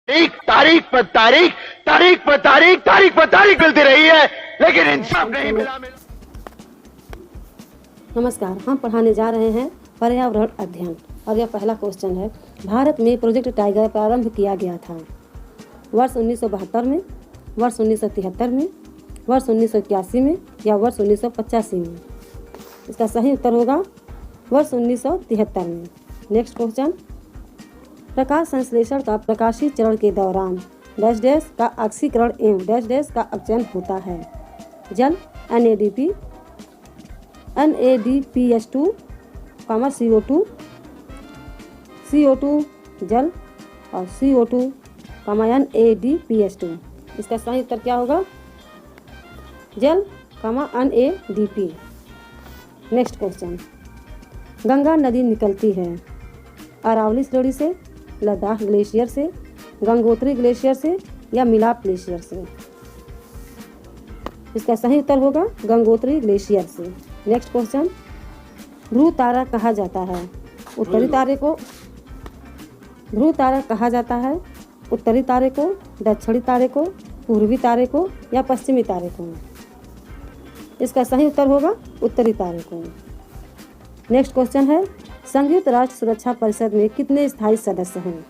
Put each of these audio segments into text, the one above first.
तारीख पर तारीख, तारीख पर तारीख, तारीख पर तारीख मिलती रही है, लेकिन इंसाफ नहीं मिला। नमस्कार, हम पढ़ाने जा रहे हैं पर्यावरण अध्ययन और यह पहला क्वेश्चन है। भारत में प्रोजेक्ट टाइगर प्रारंभ किया गया था वर्ष 1972 में, वर्ष 1973 में, वर्ष 1981 में या वर्ष 1985 में। इसका सही उत्तर होगा वर्ष 1973 में। नेक्स्ट क्वेश्चन, प्रकाश संश्लेषण का प्रकाशीय चरण के दौरान डैश डैश का ऑक्सीकरण एवं डैश डैश का अपचयन होता है। जल NADP, NADPH2, CO2, CO2 जल और CO2, NADPH2। इसका सही उत्तर क्या होगा? जल, NADP। नेक्स्ट क्वेश्चन, गंगा नदी निकलती है अरावली श्रेणी से, लद्दाख ग्लेशियर से, गंगोत्री ग्लेशियर से या मिलाप ग्लेशियर से। इसका सही उत्तर होगा गंगोत्री ग्लेशियर से। नेक्स्ट क्वेश्चन, ध्रुव तारा कहा जाता है उत्तरी तारे को, ध्रुव तारा कहा जाता है उत्तरी तारे को, दक्षिणी तारे को, पूर्वी तारे को या पश्चिमी तारे को। इसका सही उत्तर होगा उत्तरी तारे को। नेक्स्ट क्वेश्चन है, संयुक्त राष्ट्र सुरक्षा परिषद में कितने स्थायी सदस्य हैं?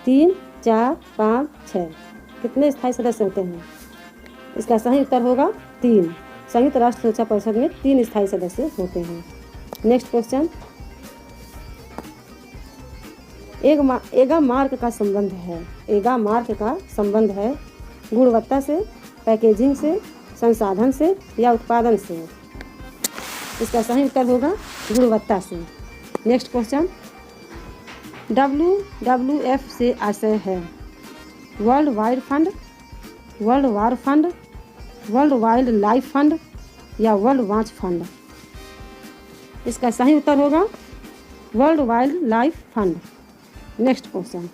3, 4, 5, 6। कितने स्थायी सदस्य होते हैं? इसका सही उत्तर होगा 3। संयुक्त राष्ट्र सुरक्षा परिषद में 3 स्थायी सदस्य होते हैं। नेक्स्ट क्वेश्चन, एगा मार्क का संबंध है, एगा मार्क का संबंध है गुणवत्ता से, पैकेजिंग से, संसाधन से या उत्पादन से। इसका सही उत्तर होगा गुणवत्ता से। नेक्स्ट क्वेश्चन, WWF से आशय है world wide fund, world war fund, world wild life fund या वर्ल्ड वाच फंड। इसका सही उत्तर होगा world wild life fund. Next question,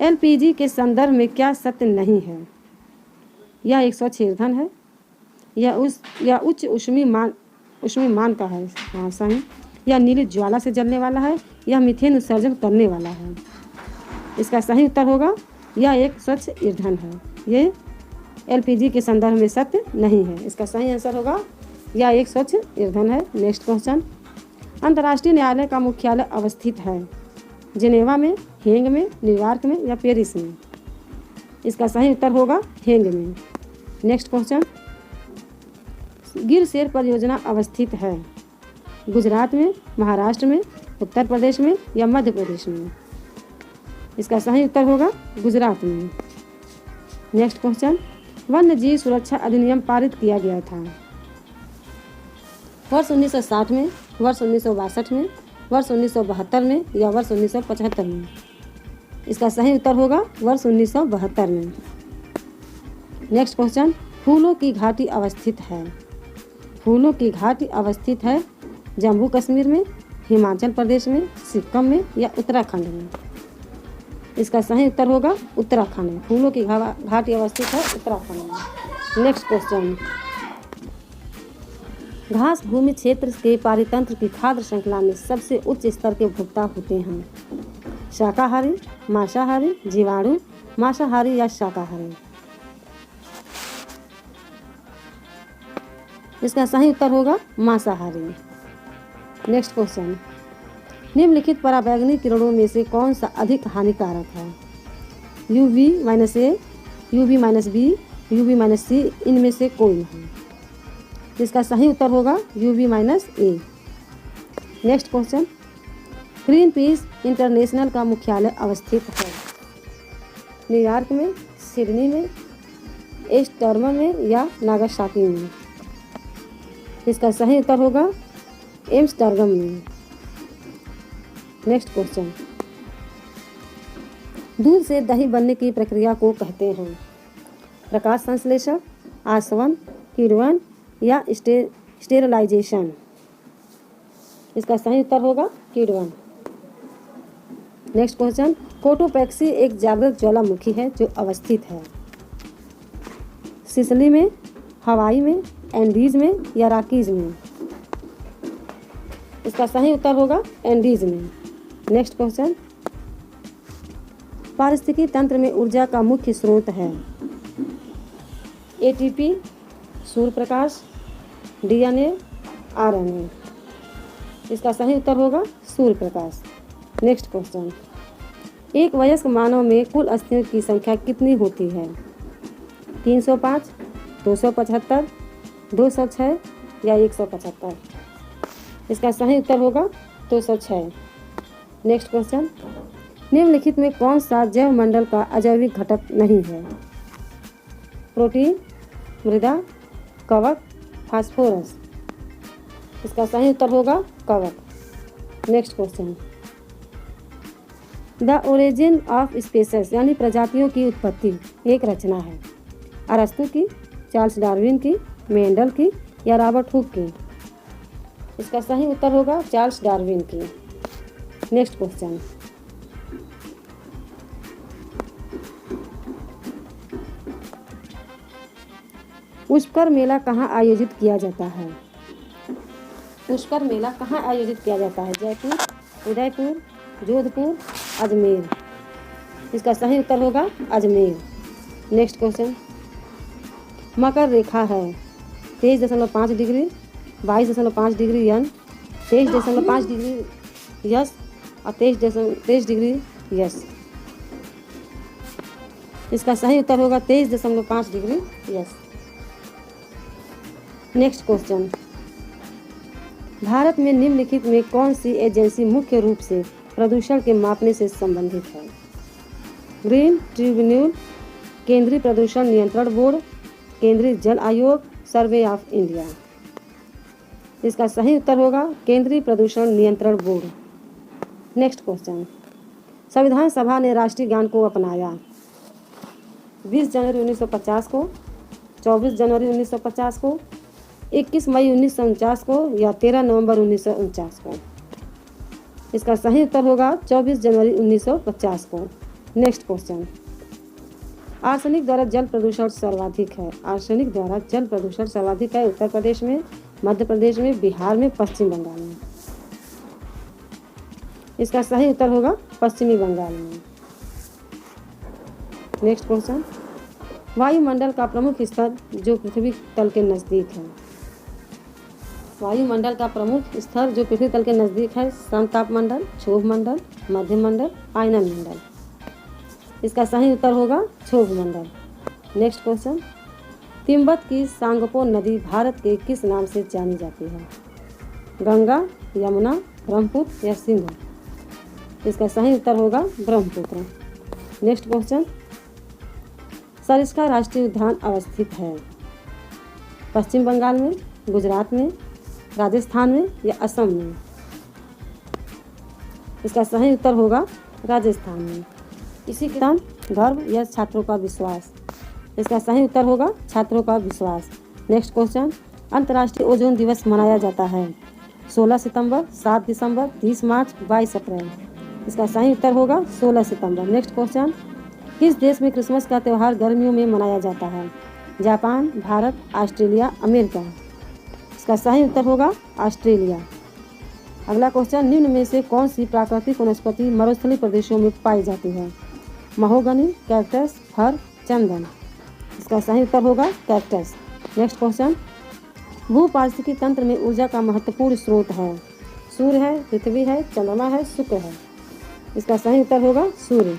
LPG के संदर्भ में क्या सत्य नहीं है? यह एक स्वच्छ ईंधन है, या उच्च ऊष्मीय मान का है, हाँ सही, या नीली ज्वाला से जलने वाला है, यह मीथेन उत्सर्जन करने वाला है। इसका सही उत्तर होगा यह एक स्वच्छ ईंधन है। ये LPG के संदर्भ में सत्य नहीं है। इसका सही आंसर होगा यह एक स्वच्छ ईंधन है। नेक्स्ट क्वेश्चन, अंतर्राष्ट्रीय न्यायालय का मुख्यालय अवस्थित है जिनेवा में, हेग में, न्यूयॉर्क में या पेरिस में। इसका सही उत्तर होगा हेग में। नेक्स्ट क्वेश्चन, गिर शेर परियोजना अवस्थित है गुजरात में, महाराष्ट्र में, उत्तर प्रदेश में या मध्य प्रदेश में। इसका सही उत्तर होगा गुजरात में। नेक्स्ट क्वेश्चन, वन्य जीव सुरक्षा अधिनियम पारित किया गया था वर्ष 1960 में, वर्ष 1962 में, वर्ष 1972 में या वर्ष 1975 में। इसका सही उत्तर होगा वर्ष 1972 में। नेक्स्ट क्वेश्चन, फूलों की घाटी अवस्थित है, फूलों की घाटी अवस्थित है जम्मू कश्मीर में, हिमाचल प्रदेश में, सिक्किम में या उत्तराखंड में। इसका सही उत्तर होगा उत्तराखंड में। फूलों की घाटी अवस्थित है उत्तराखंड में। नेक्स्ट क्वेश्चन, घास भूमि क्षेत्र के पारितंत्र की खाद्य श्रृंखला में सबसे उच्च स्तर के उपभोक्ता होते हैं? शाकाहारी, मांसाहारी, जीवाणु, मांसाहारी या शाकाहारी। इसका सही उत्तर होगा मांसाहारी। नेक्स्ट क्वेश्चन, निम्नलिखित पराबैंगनी किरणों में से कौन सा अधिक हानिकारक है? UV-A, UV-B, UV-C, इनमें से कोई नहीं। इसका सही उत्तर होगा UV-A। Next question, green peas international का मुख्यालय अवस्थित है न्यूयॉर्क में, सिडनी में, एम्स्टर्डम में या नागासाकी में। इसका सही उत्तर होगा एम्स्टर्डम में। नेक्स्ट क्वेश्चन, दूध से दही बनने की प्रक्रिया को कहते हैं? प्रकाश संश्लेषण, आसवन, किण्वन या स्टेरलाइजेशन। इसका सही उत्तर होगा किण्वन। नेक्स्ट क्वेश्चन, कोटोपैक्सी एक जागृत ज्वालामुखी है जो अवस्थित है सिसिली में, हवाई में, एंडीज में या रॉकीज में। इसका सही उत्तर होगा एंडीज में। नेक्स्ट क्वेश्चन, पारिस्थितिकी तंत्र में ऊर्जा का मुख्य स्रोत है ATP, Surya Prakash, DNA, RNA. इसका सही उत्तर होगा सूर्य प्रकाश। नेक्स्ट क्वेश्चन, एक वयस्क मानव में कुल अस्थियों की संख्या कितनी होती है? 305, 275, 206 या 175? इसका सही उत्तर होगा 206। नेक्स्ट क्वेश्चन, निम्नलिखित में कौन सा जैव मंडल का अजैविक घटक नहीं है? प्रोटीन, मृदा, कवक, फास्फोरस? इसका सही उत्तर होगा कवक। Next question, the origin of species यानी प्रजातियों की उत्पत्ति एक रचना है। अरस्तु की, चार्ल्स डार्विन की, मेंडल की या रॉबर्ट हुक की? इसका सही उत्तर होगा चार्ल्स डार्विन की। नेक्स्ट क्वेश्चन, पुष्कर मेला कहाँ आयोजित किया जाता है? पुष्कर मेला कहाँ आयोजित किया जाता है? जयपुर, उदयपुर, जोधपुर, अजमेर? इसका सही उत्तर होगा अजमेर। नेक्स्ट क्वेश्चन, मकर रेखा है 23.5 डिग्री, 22.5 डिग्री यन, 23.5 डिग्री यस और 23 डिग्री यस। इसका सही उत्तर होगा 23.5 degree yes. Next question, Bharat में निम्नलिखित में कौन सी एजेंसी मुख्य रूप से प्रदूषण के मापने से संबंधित है? ग्रीन ट्रिब्यूनल, केंद्रीय प्रदूषण नियंत्रण बोर्ड, केंद्रीय जल आयोग, सर्वे ऑफ इंडिया? इसका सही उत्तर होगा केंद्रीय प्रदूषण नियंत्रण बोर्ड। नेक्स्ट क्वेश्चन, संविधान सभा ने राष्ट्रीय गान को अपनाया 20 जनवरी 1950 को, 24 जनवरी 1950 को, 21 मई 1949 को या 13 नवंबर 1949 को? इसका सही उत्तर होगा 24 जनवरी 1950 को। नेक्स्ट क्वेश्चन, आर्सेनिक द्वारा जल प्रदूषण सर्वाधिक है। आर्सेनिक द्वारा जल प्रदूषण सर्वाधिक है उत्तर प्रदेश में, मध्य प्रदेश में, बिहार में, पश्चिम बंगाल में? इसका सही उत्तर होगा पश्चिमी बंगाल में। नेक्स्ट क्वेश्चन, वायुमंडल का प्रमुख स्तर जो पृथ्वी तल के नज़दीक है? वायुमंडल का प्रमुख स्तर जो पृथ्वी तल के नज़दीक है समताप मंडल, क्षोभ मंडल, मध्य मंडल, आयनन मंडल? इसका सही उत्तर होगा क्षोभ मंडल। नेक्स्ट क्वेश्चन, तिब्बत की सांगपो नदी भारत के किस नाम से जानी जाती है? गंगा, यमुना, ब्रह्मपुत्र या सिंधु? इसका सही उत्तर होगा ब्रह्मपुत्र। नेक्स्ट क्वेश्चन, सरिस्का राष्ट्रीय उद्यान अवस्थित है पश्चिम बंगाल में, गुजरात में, राजस्थान में या असम में? इसका सही उत्तर होगा राजस्थान में। इसी के साथ गर्व या छात्रों का विश्वास? इसका सही उत्तर होगा छात्रों का विश्वास। नेक्स्ट क्वेश्चन, अंतर्राष्ट्रीय ओजोन दिवस मनाया जाता है 16 सितंबर, 7 दिसंबर, 30 मार्च, 22 अप्रैल? इसका सही उत्तर होगा 16 सितंबर। नेक्स्ट क्वेश्चन, किस देश में क्रिसमस का त्यौहार गर्मियों में मनाया जाता है? Japan, Bharat, Australia, America? इसका सही उत्तर होगा ऑस्ट्रेलिया। अगला क्वेश्चन, निम्न में से कौन सी प्राकृतिक वनस्पति मरुस्थलीय प्रदेशों में पाई जाती है? महोगनी, कैक्टस, फर, चंदन? इसका सही उत्तर होगा कैक्टस। नेक्स्ट क्वेश्चन, भूपारिस्थितिकी तंत्र में ऊर्जा का महत्वपूर्ण स्रोत है? सूर्य है, पृथ्वी है, चंद्रमा है, शुक्र है? इसका सही उत्तर होगा सूर्य।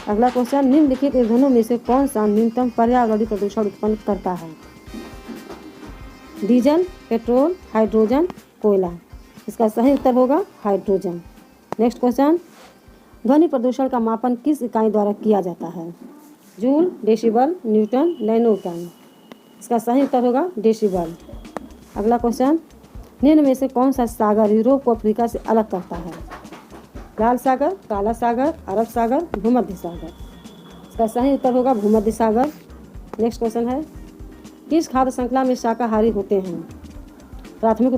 अगला क्वेश्चन, निम्नलिखित ईंधनों में से कौन सा न्यूनतम पर्यावरणीय प्रदूषण उत्पन्न करता है? डीजल, पेट्रोल, हाइड्रोजन, कोयला? इसका सही उत्तर होगा हाइड्रोजन। नेक्स्ट क्वेश्चन, ध्वनि प्रदूषण का मापन किस इकाई द्वारा किया जाता है? जूल, डेसिबल, न्यूटन, नैनोटन? इसका सही उत्तर होगा डेसिबल। अगला क्वेश्चन, निम्न में से कौन सा सागर यूरोप को अफ्रीका से अलग करता है? लाल सागर, काला सागर, अरब सागर, भूमध्य सागर? इसका सही उत्तर होगा भूमध्य सागर। नेक्स्ट क्वेश्चन है, किस खाद्य श्रृंखला में शाकाहारी होते हैं? प्राथमिक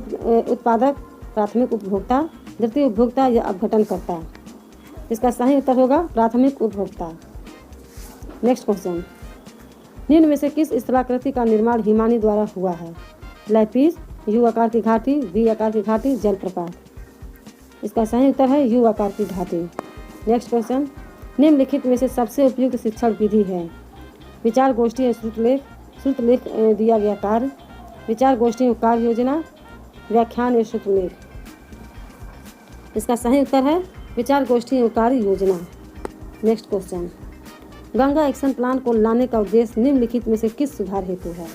उत्पादक, प्राथमिक उपभोक्ता, द्वितीय उपभोक्ता या अपघटनकर्ता? इसका सही उत्तर होगा प्राथमिक उपभोक्ता। नेक्स्ट क्वेश्चन, निम्न में से किस स्थलाकृति का निर्माण हिमानी द्वारा हुआ है? लैपिस, यू आकार की घाटी, वी आकार की घाटी, जलप्रपात? इसका सही उत्तर है यू आकार की घाटी। नेक्स्ट क्वेश्चन, निम्नलिखित में से सबसे उपयुक्त शिक्षण विधि है। विचार गोष्ठी या श्रुतलेख दिया गया कार्य, विचार गोष्ठी कार्य योजना, व्याख्यान या श्रुतलेख। इसका सही उत्तर है विचार गोष्ठी कार्य योजना। Next question, Ganga action plan को लाने का उद्देश्य निम्नलिखित में से किस सुधार हेतु है?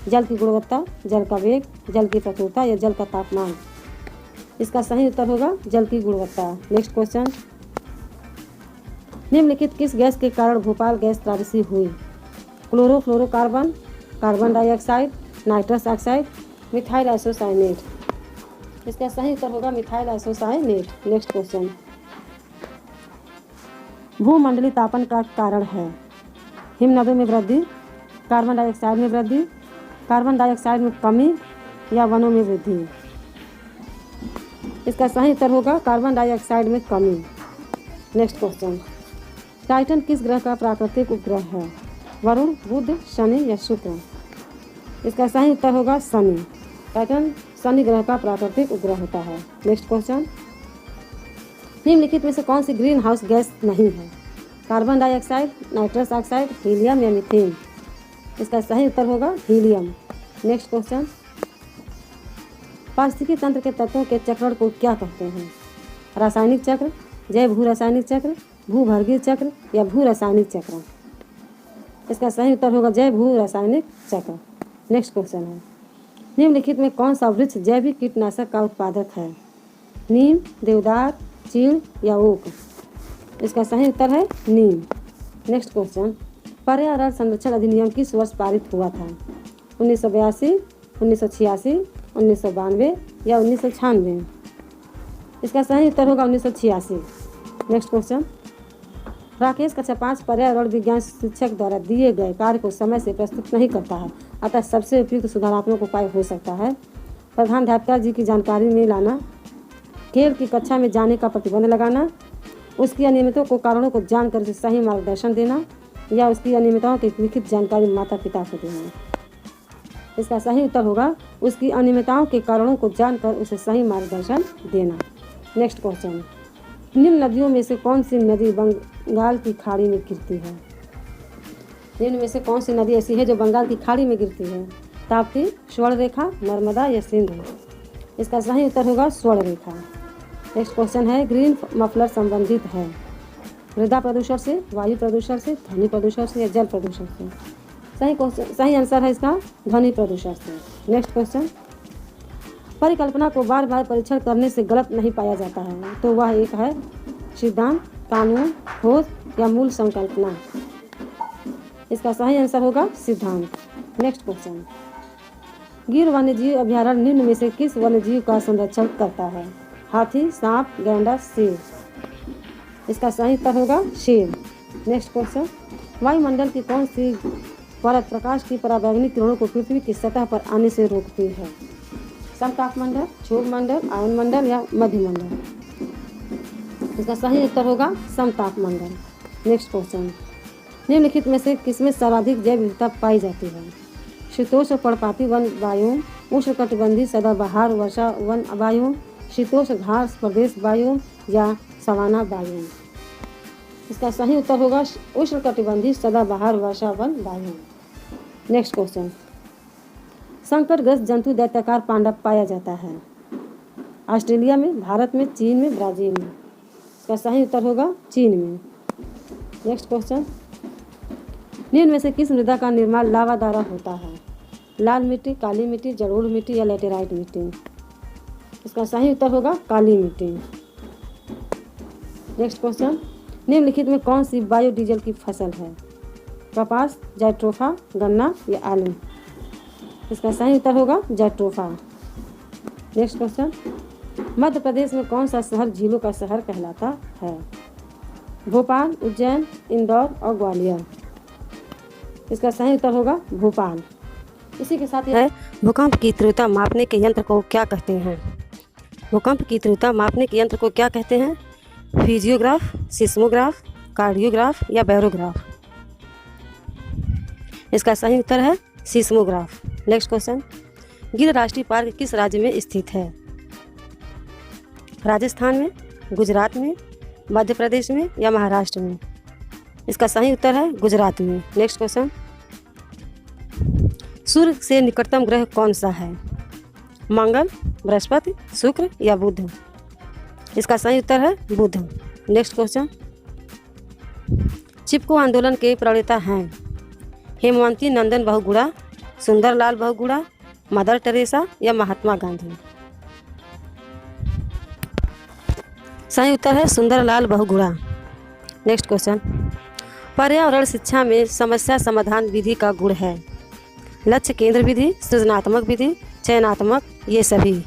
जल की गुणवत्ता, जल का वेग, जल की प्रचुरता या जल का तापमान। इसका सही उत्तर होगा जल की गुणवत्ता। नेक्स्ट क्वेश्चन, निम्नलिखित किस गैस के कारण भोपाल गैस त्रासदी हुई? Chlorofluorocarbon, carbon dioxide, nitrous oxide, methyl isocyanate. इसका सही उत्तर होगा मिथाइल आइसोसाइनेट। नेक्स्ट क्वेश्चन, भूमंडलीय तापन का कारण है? हिमनदों में वृद्धि, कार्बन डाइऑक्साइड में वृद्धि, कार्बन डाइऑक्साइड में कमी या वनों में वृद्धि। इसका सही उत्तर होगा कार्बन डाइऑक्साइड में कमी। नेक्स्ट क्वेश्चन, टाइटन किस ग्रह का प्राकृतिक उपग्रह है? वरुण, बुध, शनि या शुक्र। इसका सही उत्तर होगा शनि। टाइटन शनि ग्रह का प्राकृतिक उपग्रह होता है। नेक्स्ट क्वेश्चन, निम्नलिखित में से कौन सी ग्रीन हाउस गैस नहीं है? Carbon dioxide, nitrous oxide, helium या मीथेन। इसका सही उत्तर होगा हीलियम। नेक्स्ट क्वेश्चन, पारिस्थितिकी तंत्र के तत्वों के चक्रण को क्या कहते हैं? रासायनिक चक्र, जैव भू रासायनिक चक्र, भूभर्गीय चक्र या भू रासायनिक चक्र। इसका सही उत्तर होगा जैव भू रासायनिक चक्र। नेक्स्ट क्वेश्चन है, निम्नलिखित में कौन सा वृक्ष जैविक कीटनाशक का उत्पादक है? नीम, देवदार, चीड़ या ओक। इसका सही उत्तर है नीम। नेक्स्ट क्वेश्चन, पर्यावरण संरक्षण अधिनियम किस वर्ष पारित हुआ था? 1982, 1986, 1992 या 1996। इसका सही उत्तर होगा 1986। नेक्स्ट क्वेश्चन, राकेश कक्षा 5 पर्यावरण विज्ञान शिक्षक द्वारा दिए गए कार्य को समय से प्रस्तुत नहीं करता है, अतः सबसे उपयुक्त सुधारात्मक उपाय हो सकता है प्रधानाध्यापिका जी की जानकारी में लाना, खेल की कक्षा में जाने का प्रतिबंध लगाना, उसकी अनियमितों को कारणों को जानकर उसे सही मार्गदर्शन देना या उसकी अनियमितताओं की लिखित जानकारी माता पिता को देना। इसका सही उत्तर होगा उसकी अनियमितताओं के कारणों को जानकर उसे सही मार्गदर्शन देना। नेक्स्ट क्वेश्चन, निम्न नदियों में से कौन सी नदी बंगाल की खाड़ी में गिरती है? निम्न में से कौन सी नदी ऐसी है जो बंगाल की खाड़ी में गिरती है? ताप्ती, स्वर्णरेखा, नर्मदा या सिंधु। इसका सही उत्तर होगा स्वर्णरेखा। नेक्स्ट क्वेश्चन है, ग्रीन मफलर संबंधित है मृदा प्रदूषण से, वायु प्रदूषण से, ध्वनि प्रदूषण से या जल प्रदूषण से। सही आंसर है इसका ध्वनि प्रदूषण से। नेक्स्ट क्वेश्चन, परिकल्पना को बार बार परीक्षण करने से गलत नहीं पाया जाता है, तो वह एक है सिद्धांत, कानून, खोज या मूल संकल्पना। इसका सही आंसर होगा सिद्धांत। नेक्स्ट क्वेश्चन, गिर वन्यजीव अभयारण्य निम्न में से किस वन्यजीव का संरक्षण करता है? हाथी, सांप, गैंडा, शेर। इसका सही उत्तर होगा शेर। नेक्स्ट क्वेश्चन, वायुमंडल की कौन सी परत प्रकाश की पराबैंगनी किरणों को पृथ्वी की सतह पर आने से रोकती है? समतापमंडल, क्षोभमंडल, आयनमंडल या मध्यमंडल। इसका सही उत्तर होगा समतापमंडल। नेक्स्ट क्वेश्चन, निम्नलिखित में से किसमें सर्वाधिक जैव विविधता पाई जाती है? शीतोष्ण पर्णपाती वन बायोम, उष्णकटिबंधीय सदाबहार वर्षा वन बायोम, शीतोष्ण घास प्रदेश बायोम या सवाना बायोम। इसका सही उत्तर होगा उष्णकटिबंधीय सदाबहार वर्षा वन बायोम। नेक्स्ट क्वेश्चन, संकटग्रस्त जंतु दैत्याकार पांडा पाया जाता है? ऑस्ट्रेलिया में, भारत में, चीन में, ब्राजील में। इसका सही उत्तर होगा चीन में। नेक्स्ट क्वेश्चन, निम्न में से किस मृदा का निर्माण लावा द्वारा होता है? लाल मिट्टी, काली मिट्टी, जलोढ़ मिट्टी या लेटेराइट मिट्टी। इसका सही उत्तर होगा काली मिट्टी। नेक्स्ट क्वेश्चन, निम्नलिखित में कौन सी बायोडीजल की फसल है? कपास, जैट्रोफा, गन्ना या आलू। इसका सही उत्तर होगा jatropha. Next question, Madhya Pradesh में कौन सा शहर झीलों का शहर कहलाता है? भोपाल, उज्जैन, इंदौर और ग्वालियर। इसका सही उत्तर होगा भोपाल। इसी के साथ है भूकंप की तीव्रता मापने के यंत्र को क्या कहते हैं? भूकंप की तीव्रता मापने के यंत्र को क्या कहते हैं? फिजियोग्राफ, सिस्मोग्राफ, कार्डियोग्राफ या बैरोग्राफ। इसका सही उत्तर है सिस्मोग्राफ। नेक्स्ट क्वेश्चन, गिर राष्ट्रीय पार्क किस राज्य में स्थित है? राजस्थान में, गुजरात में, मध्य प्रदेश में या महाराष्ट्र में। इसका सही उत्तर है गुजरात में। नेक्स्ट क्वेश्चन, सूर्य से निकटतम ग्रह कौन सा है? मंगल, बृहस्पति, शुक्र या बुध? इसका सही उत्तर है बुध। नेक्स्ट क्वेश्चन, चिपको आंदोलन के प्रणेता हैं हेमवंती नंदन बहुगुणा, सुंदरलाल बहुगुणा, मदर टेरेसा या महात्मा गांधी? सही उत्तर है सुंदरलाल बहुगुणा। नेक्स्ट क्वेश्चन, पर्यावरण शिक्षा में समस्या समाधान विधि का गुण है? लक्ष्य केंद्र विधि, सृजनात्मक विधि, चयनात्मक, ये सभी?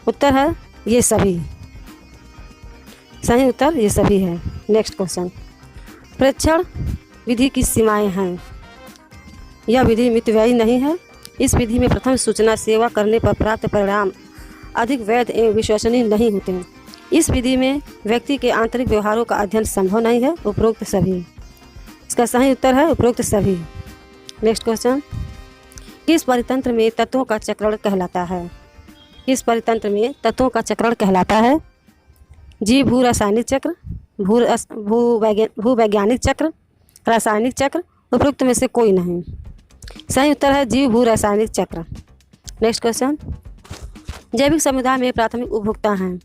उत्तर है ये सभी। सही उत्तर ये सभी है। नेक्स्ट क्वेश्चन, प्रेक्षण विधि की सीमाएं हैं? यह विधि मितव्ययी नहीं है। इस विधि में प्रथम सूचना सेवा करने पर प्राप्त परिणाम अधिक वैध एवं विश्वसनीय नहीं होते हैं। इस विधि में व्यक्ति के आंतरिक व्यवहारों का अध्ययन संभव नहीं है। उपरोक्त सभी। इसका सही उत्तर है उपरोक्त सभी। नेक्स्ट क्वेश्चन, किस परितंत्र में तत्वों का चक्रण कहलाता है? किस परितंत्र में तत्वों का चक्रण कहलाता है? जीव भू रासायनिक चक्र, भूवैज्ञानिक चक्र, रासायनिक चक्र, उपरोक्त में से कोई नहीं। सही उत्तर है जीव भू रासायनिक चक्र। नेक्स्ट क्वेश्चन, जैविक समुदाय में प्राथमिक उपभोक्ता हैं?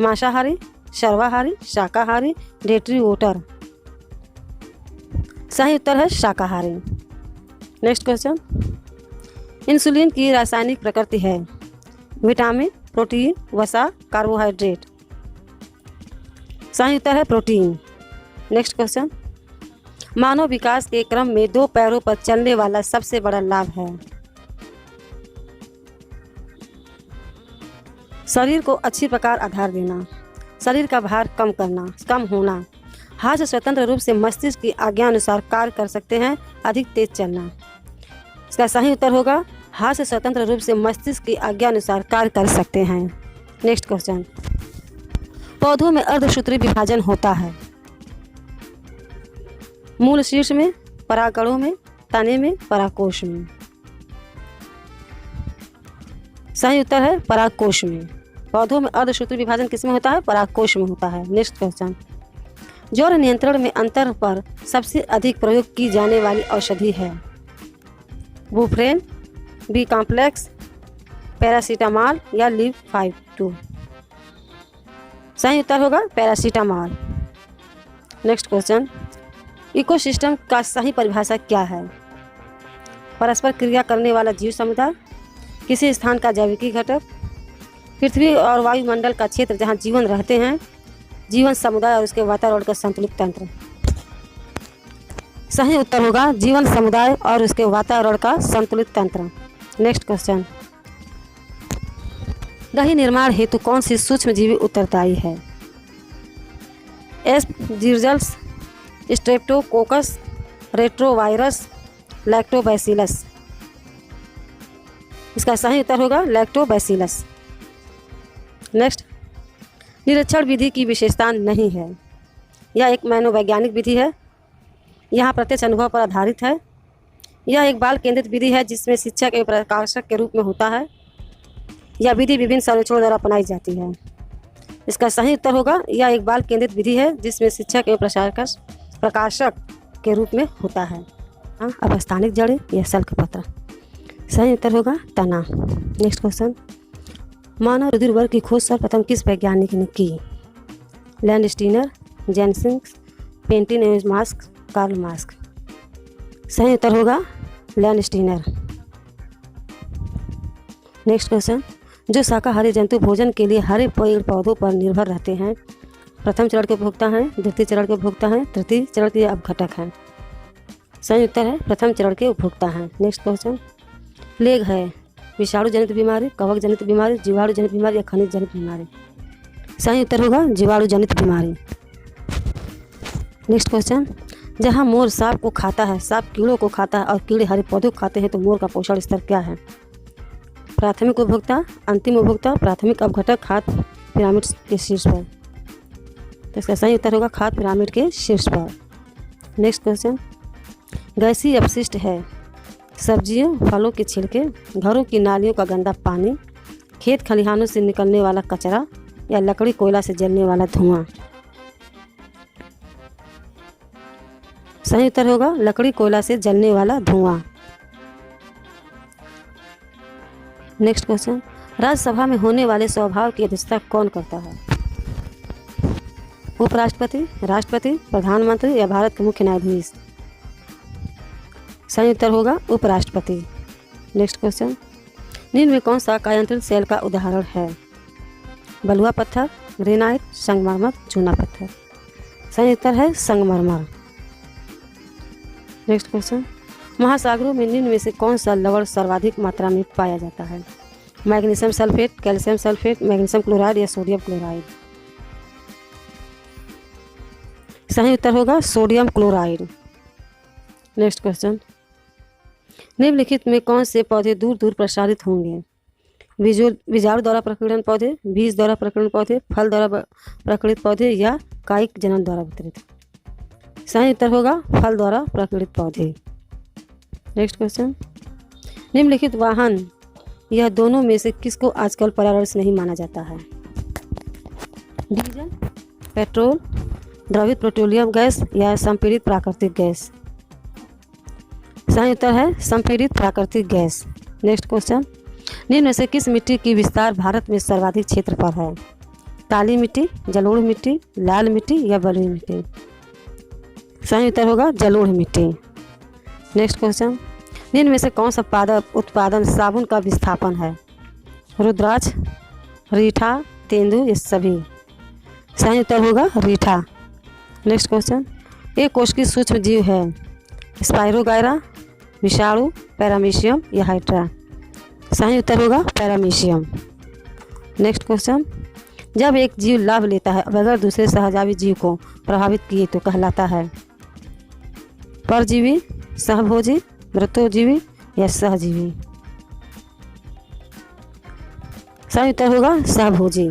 मांसाहारी, सर्वाहारी, शाकाहारी, डेयरी वोटर? सही उत्तर है शाकाहारी। नेक्स्ट क्वेश्चन, इंसुलिन की रासायनिक प्रकृति है? विटामिन, प्रोटीन, वसा, कार्बोहाइड्रेट? सही उत्तर है प्रोटीन। नेक्स्ट क्वेश्चन, मानव विकास के क्रम में 2 पैरों पर चलने वाला सबसे बड़ा लाभ है? शरीर को अच्छी प्रकार आधार देना, शरीर का भार कम होना, हाथ से स्वतंत्र रूप से मस्तिष्क की आज्ञा अनुसार कार्य कर सकते हैं, अधिक तेज चलना? इसका सही उत्तर होगा हाथ से स्वतंत्र रूप से मस्तिष्क की आज्ञा अनुसार कार्य कर सकते हैं। नेक्स्ट क्वेश्चन, पौधों में अर्धसूत्री विभाजन होता है? मूल शीर्ष में, परागणों में, तने में, परागकोश में? सही उत्तर है परागकोश में। पौधों में अर्धसूत्री विभाजन किसमें होता है? परागकोश में होता है। नेक्स्ट क्वेश्चन, ज्वर नियंत्रण में अंतर पर सबसे अधिक प्रयोग की जाने वाली औषधि है? बुप्रेन, बी कॉम्प्लेक्स, पैरासीटामॉल या लिव 52? सही उत्तर होगा पैरासीटामॉल। नेक्स्ट क्वेश्चन, इकोसिस्टम का सही परिभाषा क्या है? परस्पर क्रिया करने वाला जीव समुदाय, किसी स्थान का जैविकी घटक, पृथ्वी और वायुमंडल का क्षेत्र जहां जीवन रहते हैं, जीवन समुदाय और उसके वातावरण का संतुलित तंत्र? सही उत्तर होगा जीवन समुदाय और उसके वातावरण का संतुलित तंत्र। नेक्स्ट क्वेश्चन, दही निर्माण हेतु कौन सी सूक्ष्मजीवी उत्तरदायी है? Aspergillus, Streptococcus, retrovirus, lactobacillus? इसका सही उत्तर होगा लैक्टोबैसिलस। नेक्स्ट, निरीक्षण विधि की विशेषता नहीं है? यह एक मनोवैज्ञानिक विधि है। यहाँ प्रत्यक्ष अनुभव पर आधारित है। यह एक बाल केंद्रित विधि है जिसमें शिक्षक एवं प्रकाशक के रूप में होता है। यह विधि विभिन्न सर्वेक्षणों द्वारा अपनाई जाती है। इसका सही उत्तर होगा यह एक बाल केंद्रित विधि है जिसमें शिक्षक एवं प्रकाशक के रूप में होता है। अब स्थानिक जड़ें या सल्कपत्र? सही उत्तर होगा तना। नेक्स्ट क्वेश्चन, मानव रुधिर वर्ग की खोज सर्वप्रथम किस वैज्ञानिक ने की? लैंडस्टीनर, जेनसिंस, पेंटिन एवं मास्क, कार्ल मास्क? सही उत्तर होगा लैंडस्टीनर। नेक्स्ट क्वेश्चन, जो शाकाहारी जंतु भोजन के लिए हरे पेड़ पौधों पर निर्भर रहते हैं, प्रथम चरण के उपभोक्ता हैं, द्वितीय चरण के उपभोक्ता हैं, तृतीय चरण के अपघटक हैं? सही उत्तर है प्रथम चरण के उपभोक्ता हैं। नेक्स्ट क्वेश्चन, प्लेग है विषाणु जनित बीमारी, कवक जनित बीमारी, जीवाणु जनित बीमारी या खनिज जनित बीमारी? सही उत्तर होगा जीवाणु जनित बीमारी। नेक्स्ट क्वेश्चन, जहाँ मोर सांप को खाता है, सांप कीड़ों को खाता है और कीड़े हरे पौधों को खाते हैं, तो मोर का पोषण स्तर क्या है? प्राथमिक उपभोक्ता, अंतिम उपभोक्ता, प्राथमिक अपघटक, खाद्य पिरामिड के शीर्ष पर? तो इसका सही उत्तर होगा खाद्य पिरामिड के शीर्ष पर। नेक्स्ट क्वेश्चन, गैसीय अपशिष्ट है? सब्जियों, फलों के छिलके, घरों की नालियों का गंदा पानी, खेत खलिहानों से निकलने वाला कचरा या लकड़ी कोयला से जलने वाला धुआं? सही उत्तर होगा लकड़ी कोयला से जलने वाला धुआं। नेक्स्ट क्वेश्चन, राज्यसभा में होने वाले स्वभाव की अध्यक्षता कौन करता है? उपराष्ट्रपति, राष्ट्रपति, प्रधानमंत्री या भारत के मुख्य न्यायाधीश? सही उत्तर होगा उपराष्ट्रपति। नेक्स्ट क्वेश्चन, निम्न में कौन सा कायांतरित सेल का उदाहरण है? बलुआ पत्थर, ग्रेनाइट, संगमरमर, चूना पत्थर? सही उत्तर है संगमरमर। नेक्स्ट क्वेश्चन, महासागरों में निम्न में से कौन सा लवण सर्वाधिक मात्रा में पाया जाता है? Magnesium sulphate, calcium sulphate, magnesium chloride या सोडियम क्लोराइड? सही उत्तर होगा सोडियम क्लोराइड। नेक्स्ट क्वेश्चन, निम्नलिखित में कौन से पौधे दूर दूर प्रसारित होंगे? बीजाणु द्वारा प्रकीर्णन पौधे, बीज द्वारा प्रकीर्णन पौधे, फल द्वारा प्रकीर्णित पौधे या कायिक जनन द्वारा वितरित? सही उत्तर होगा फल द्वारा प्रकीर्णित पौधे। नेक्स्ट क्वेश्चन, निम्नलिखित वाहन यह दोनों में से किसको आजकल पर्यावरण से नहीं माना जाता है? डीजल, पेट्रोल, द्रवित पेट्रोलियम गैस या संपीड़ित प्राकृतिक गैस? सही उत्तर है संपीड़ित प्राकृतिक गैस। नेक्स्ट क्वेश्चन, निम्न में से किस मिट्टी की विस्तार भारत में सर्वाधिक क्षेत्र पर है? काली मिट्टी, जलोढ़ मिट्टी, लाल मिट्टी या बलुई मिट्टी? सही उत्तर होगा जलोढ़ मिट्टी। नेक्स्ट क्वेश्चन, निम्न में से कौन सा उत्पादन साबुन का विस्थापन है? रुद्राक्ष, रीठा, तेंदु या सभी? सही उत्तर होगा रीठा। नेक्स्ट क्वेश्चन, एक कोश की सूक्ष्म जीव है? स्पाइरोगायरा, विषाणु, पैरामीशियम या हाइड्रा? सही उत्तर होगा पैरामीशियम। नेक्स्ट क्वेश्चन, जब एक जीव लाभ लेता है बगैर दूसरे सहजावी जीव को प्रभावित किए तो कहलाता है? परजीवी, सहभोजी, मृतोजीवी या सहजीवी? सही उत्तर होगा सहभोजी।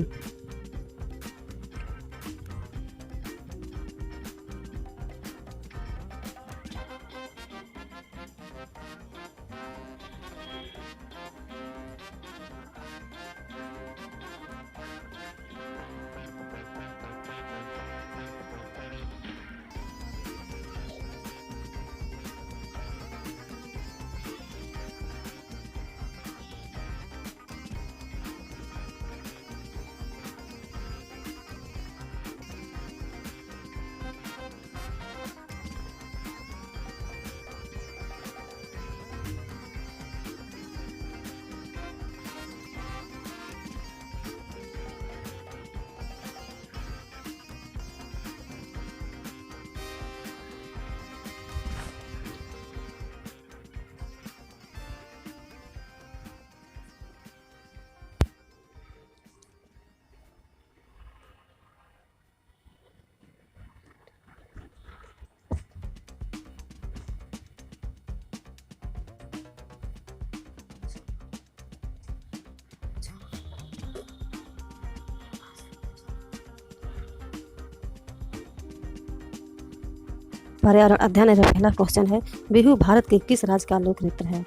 पर्यावरण अध्ययन का पहला क्वेश्चन है, बिहू भारत के किस राज्य का लोक नृत्य है?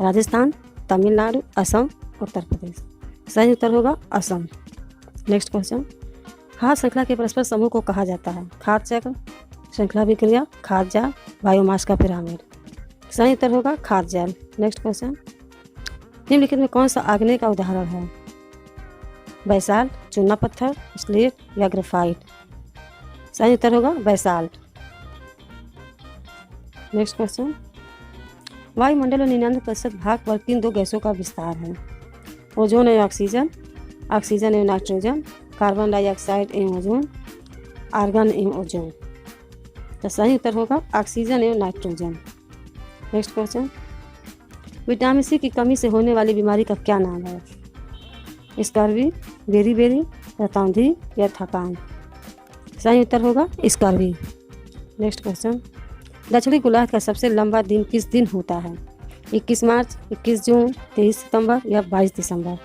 राजस्थान, तमिलनाडु, असम, उत्तर प्रदेश? सही उत्तर होगा असम। नेक्स्ट क्वेश्चन, खाद्य श्रृंखला के परस्पर समूह को कहा जाता है? खाद्य चक्र, श्रृंखला विक्रिया, खाद्य जाल, बायोमास का पिरामिड? सही उत्तर होगा खाद्य जाल। नेक्स्ट क्वेश्चन, निम्नलिखित में कौन सा आग्नेय का उदाहरण है? बैसाल्ट, चूना पत्थर, स्लेट या ग्रेफाइट? सही उत्तर होगा बैसाल्ट। नेक्स्ट क्वेश्चन, वायुमंडल में 99% भाग पर किन दो गैसों का विस्तार है? ओजोन एवं ऑक्सीजन, ऑक्सीजन एवं नाइट्रोजन, कार्बन डाइऑक्साइड एवं ओजोन, आर्गन एवं ओजोन? तो सही उत्तर होगा ऑक्सीजन एवं nitrogen. Next question, vitamin C की कमी से होने वाली बीमारी का क्या नाम है? स्कर्वी, बेरी, रतौंधी या थकान? सही उत्तर होगा स्कर्वी। नेक्स्ट क्वेश्चन, दक्षिणी गोलार्ध का सबसे लंबा दिन किस दिन होता है? 21 मार्च, 21 जून, 23 सितंबर या 22 दिसंबर?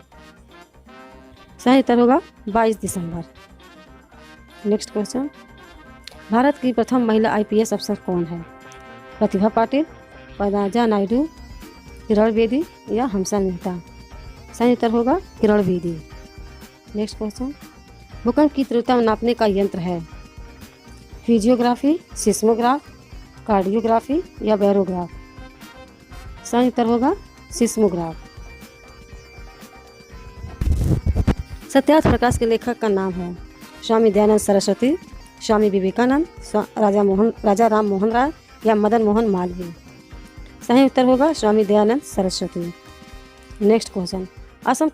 सही उत्तर होगा 22 दिसंबर। नेक्स्ट क्वेश्चन, भारत की प्रथम महिला IPS अफसर कौन है? प्रतिभा पाटिल, पद्मजा नायडू, किरण बेदी या हमसा मेहता? सही उत्तर होगा किरण बेदी। नेक्स्ट क्वेश्चन, भूकंप की तीव्रता नापने का यंत्र है? फिजियोग्राफी, सिस्मोग्राफ, कार्डियोग्राफी या बैरोग्राफ? सही उत्तर होगा सिस्मोग्राफ। सत्यार्थ प्रकाश के लेखक का नाम है स्वामी दयानंद सरस्वती, स्वामी विवेकानंद, राजा राम मोहन राय या मदन मोहन मालवीय? सही उत्तर होगा स्वामी दयानंद सरस्वती। नेक्स्ट क्वेश्चन, असम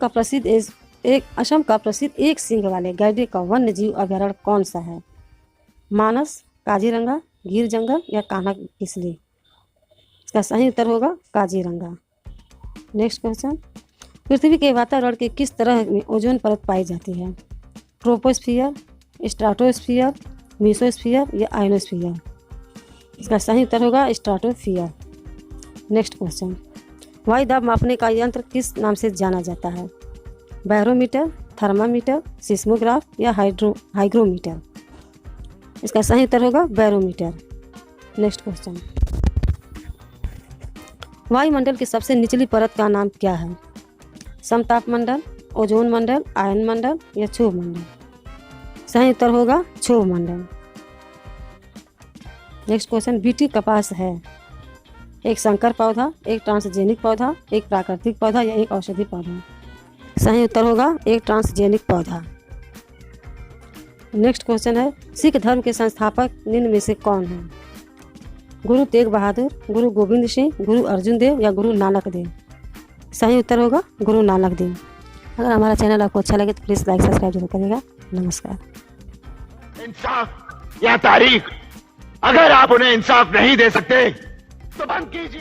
का प्रसिद्ध एक सींग वाले गैंडे का वन्य जीव अभयारण्य कौन सा है? मानस, काजीरंगा, गिर जंगल या कान्हा किसली? इसका सही उत्तर होगा काजीरंगा। नेक्स्ट क्वेश्चन, पृथ्वी के वातावरण के किस तरह में ओजोन परत पाई जाती है? ट्रोपोस्फियर, स्ट्राटोस्फियर, मीसोस्फियर या आयनोस्फियर? इसका सही उत्तर होगा स्ट्राटोस्फियर। नेक्स्ट क्वेश्चन, वायु दाब मापने का यंत्र किस नाम से जाना जाता है? बैरोमीटर, थर्मामीटर, सिस्मोग्राफ या हाइग्रोमीटर? इसका सही उत्तर होगा बैरोमीटर। नेक्स्ट क्वेश्चन, वायुमंडल की सबसे निचली परत का नाम क्या है? समताप मंडल, ओजोन मंडल, आयन मंडल या क्षोभ मंडल? सही उत्तर होगा क्षोभ मंडल। नेक्स्ट क्वेश्चन, बीटी कपास है एक संकर पौधा, एक ट्रांसजेनिक पौधा, एक प्राकृतिक पौधा या एक औषधि पौधा? सही उत्तर होगा एक ट्रांसजेनिक पौधा। नेक्स्ट क्वेश्चन है, सिख धर्म के संस्थापक निम्न में से कौन है? गुरु तेग बहादुर, गुरु गोविंद सिंह, गुरु अर्जुन देव या गुरु नानक देव? सही उत्तर होगा गुरु नानक देव। अगर हमारा चैनल आपको अच्छा लगे तो प्लीज़ लाइक सब्सक्राइब जरूर करिएगा। नमस्कार। इंसाफ या तारीख, अगर आप उन्हें इंसाफ नहीं दे सकते तो बंद कीजिए।